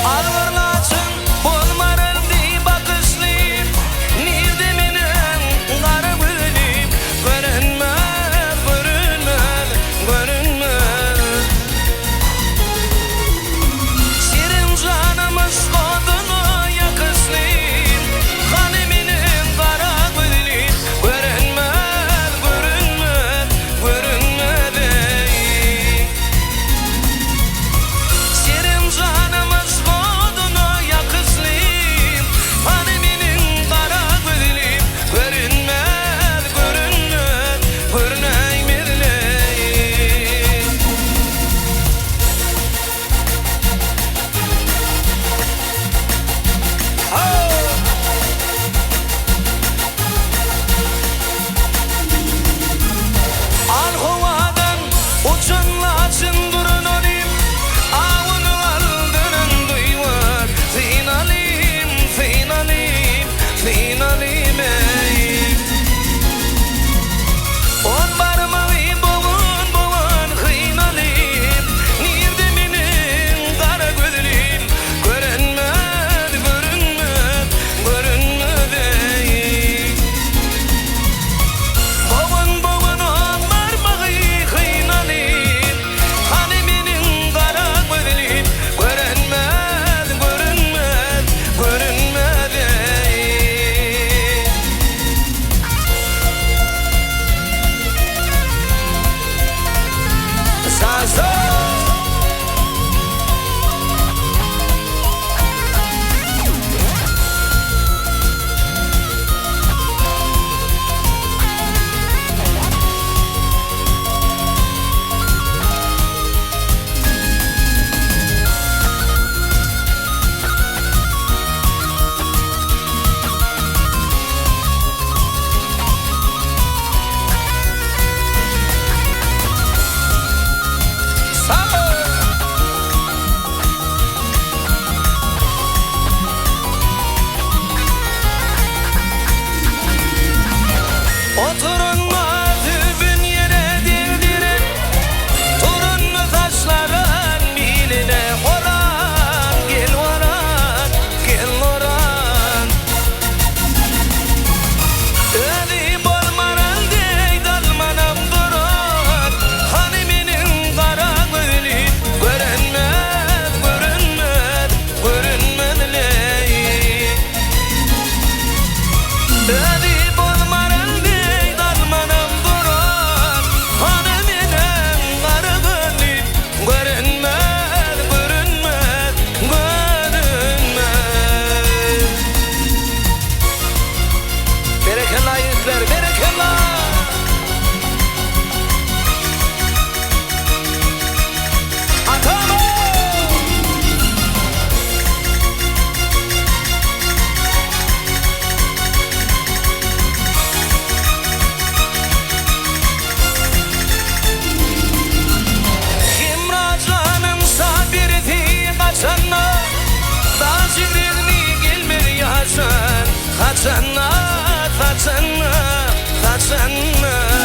Algırlaçın bolmarın di bakışlıyım. Nirde menen kara gülüm. Görünmez, görünmez, görünmez. Şirin canımız kodunu yakışlıyım. Hanımının kara gülüm. Görünmez, görünmez, görünmez. Şirin canımız kodunu yakışlıyım. Hanımının kara gülüm. Görünmez, görünmez, görünmez. Al havadan uçanlaçın durun olayım. Ağını aldırın duyvar. Finalim, finalim, finalim ey. On barmağı boğun, boğun finalim. Nirde minin kara gözlüm. Görünmez, görünmez, görünmez ey. Boğun, boğun on barmağı finalim. Hanımının kara gözlüm. Görünmez, görünmez, görünmez ey. Sazı oturun mazubun yere dirdirip. Turun taşların biline oran. Gel oran, gel oran. Ödü bolmaran dey dalmanam durur. Hanımının kara gülüm. Görünmez, görünmez, görünmez ley. Ödü bolmaran dey dalmanam durur. Hanımının kara gülüm. Görünmez, görünmez, görünmez. Berekallah yüzler, berekallah. Atama! Kimracanın sabirdi kaçanla. Dağ şirini gelmir yaşan. Kaçanla, kaçanla, kaçanla.